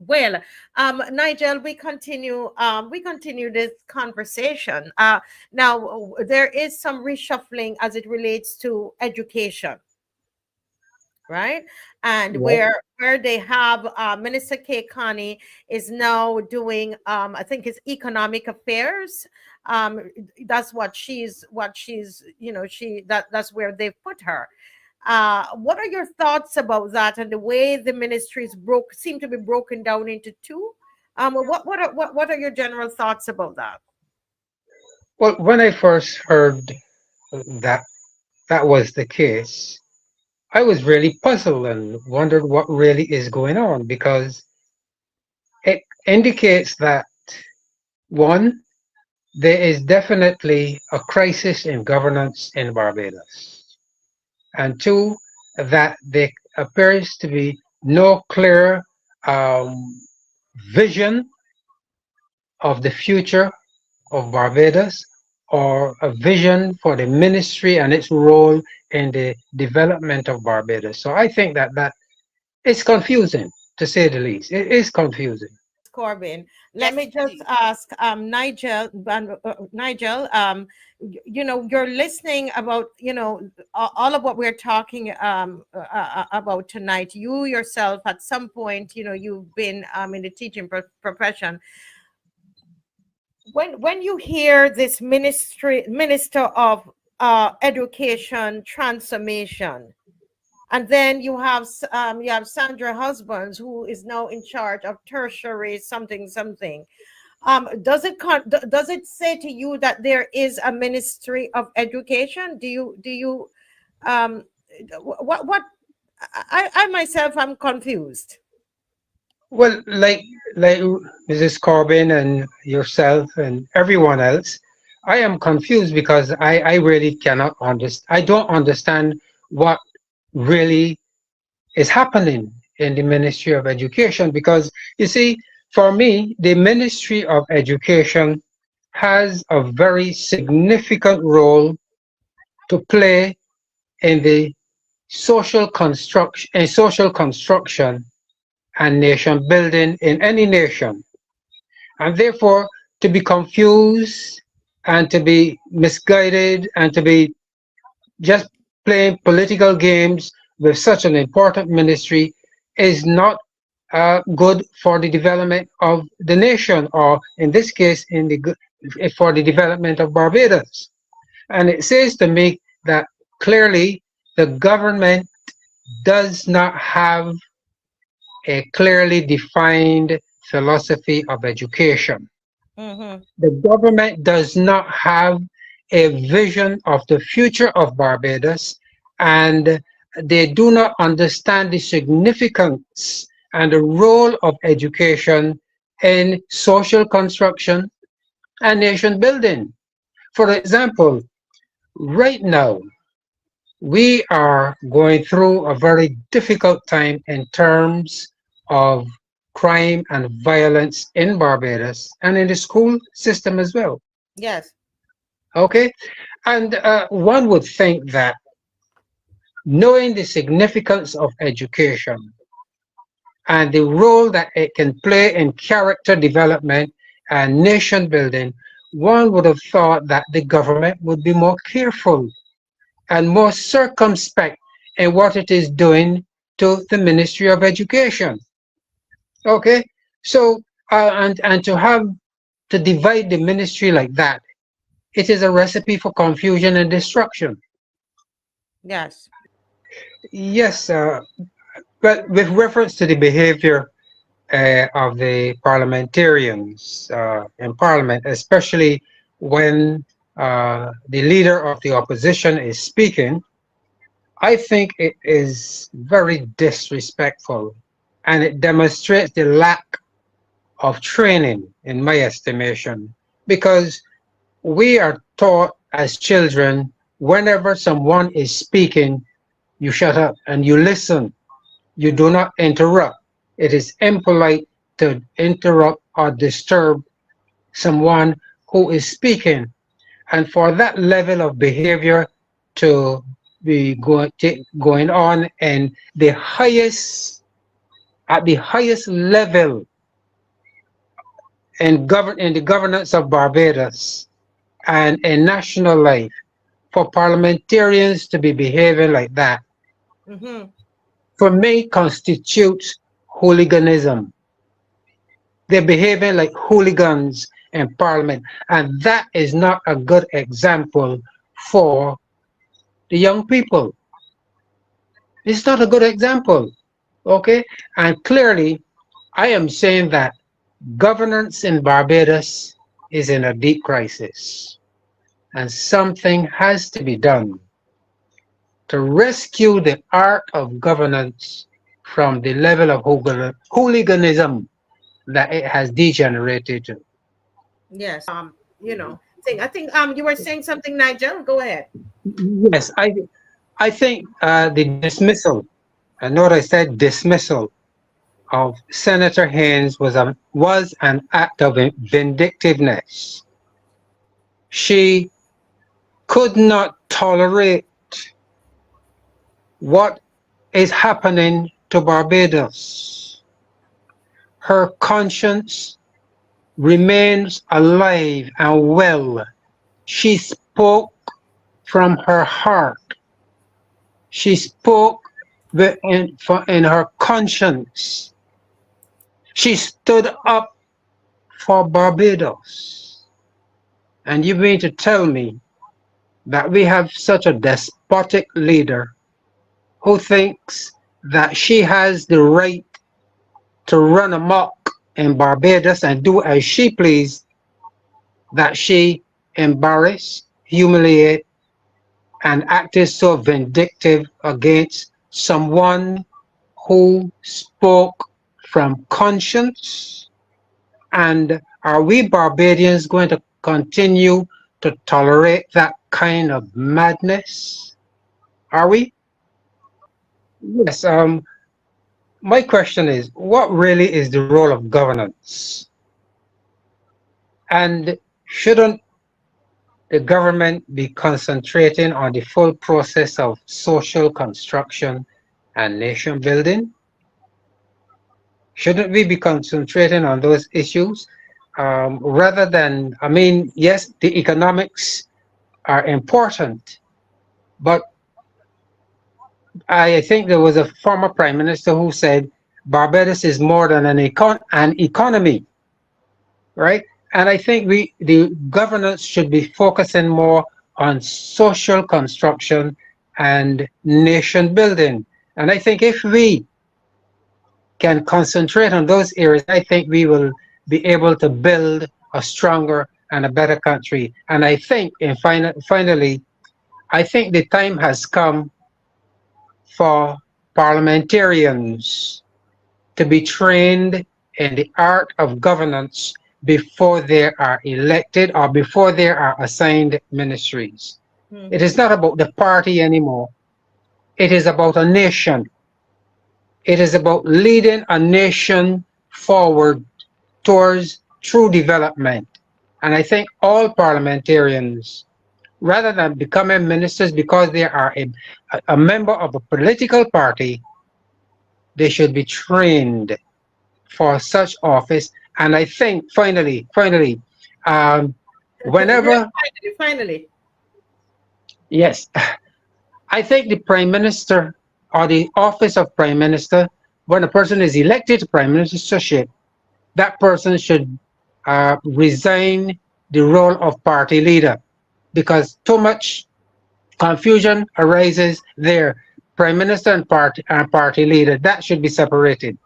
Well, Nigel, we continue this conversation. Now, there is some reshuffling as it relates to education, right? And Right. where they have Minister Kay Connie is now doing, I think it's economic affairs. That's what she's that's where they've put her. What are your thoughts about that and the way the ministries seem to be broken down into two? What are your general thoughts about that? Well, when I first heard that that was the case, I was really puzzled and wondered what really is going on because it indicates that one, there is definitely a crisis in governance in Barbados, and two, that there appears to be no clear um, vision of the future of Barbados or a vision for the ministry and its role in the development of Barbados. So I think that it's confusing, to say the least. It is confusing. Corbin. Let me just ask Nigel, Nigel, you're listening about, all of what we're talking about tonight. You yourself, at some point, you've been in the teaching profession. When you hear this minister of education transformation, and then you have Sandra Husbands, who is now in charge of tertiary something something. Does it say to you that there is a ministry of education? Do you um what I myself am confused. Well, like Mrs. Corbin and yourself and everyone else, I am confused because I really cannot understand. I don't understand what really is happening in the Ministry of Education because you see, for me, the Ministry of Education has a very significant role to play in the social construction and nation building in any nation. And therefore, to be confused and to be misguided and to be just playing political games with such an important ministry is not good for the development of the nation, or in this case, for the development of Barbados. And it says to me that clearly the government does not have a clearly defined philosophy of education. Mm-hmm. The government does not have a vision of the future of Barbados, and they do not understand the significance and the role of education in social construction and nation building. For example, right now, we are going through a very difficult time in terms of crime and violence in Barbados and in the school system as well. Yes. Okay? And one would think that knowing the significance of education and the role that it can play in character development and nation building, one would have thought that the government would be more careful and more circumspect in what it is doing to the Ministry of Education. Okay, so and to divide the ministry like that, it is a recipe for confusion and destruction. Yes. Yes, but with reference to the behavior of the parliamentarians in Parliament, especially when the leader of the opposition is speaking, I think it is very disrespectful and it demonstrates the lack of training, in my estimation, because we are taught as children whenever someone is speaking, you shut up and you listen. You do not interrupt. It is impolite to interrupt or disturb someone who is speaking. And for that level of behavior to be going on and the highest at the highest level in the governance of Barbados and in national life, for parliamentarians to be behaving like that, Mm-hmm. for me, constitutes hooliganism. They're behaving like hooligans in parliament, and that is not a good example for the young people. It's not a good example, okay? And clearly, I am saying that governance in Barbados is in a deep crisis, and something has to be done to rescue the art of governance from the level of hooliganism that it has degenerated to. Yes. I think you were saying something, Nigel. Go ahead. Yes, I think the dismissal, I know I said dismissal of Senator Haynes was an act of vindictiveness. She could not tolerate what is happening to Barbados. Her conscience remains alive and well. She spoke from her heart. She spoke in her conscience. She stood up for Barbados. And you mean to tell me that we have such a despotic leader who thinks that she has the right to run amok in Barbados and do as she please, that she embarrass, humiliate, and acted so vindictive against someone who spoke from conscience? And are we Barbadians going to continue to tolerate that kind of madness? Are we? Yes. My question is, what really is the role of governance? And shouldn't the government be concentrating on the full process of social construction and nation building? Shouldn't we be concentrating on those issues rather than, I mean, yes, the economics are important, but I think there was a former prime minister who said Barbados is more than an economy, right? And I think the governance should be focusing more on social construction and nation building. And I think if we can concentrate on those areas, I think we will be able to build a stronger and a better country. And I think, finally, I think the time has come for parliamentarians to be trained in the art of governance before they are elected or before they are assigned ministries. It is not about the party anymore. It is about a nation. It is about leading a nation forward towards true development. And I think all parliamentarians, rather than becoming ministers because they are a member of a political party, they should be trained for such office. And I think finally, whenever, Finally. yes, I think the prime minister or the office of prime minister, when a person is elected to prime ministership, that person should resign the role of party leader, because too much confusion arises there. Prime minister and party leader, that should be separated.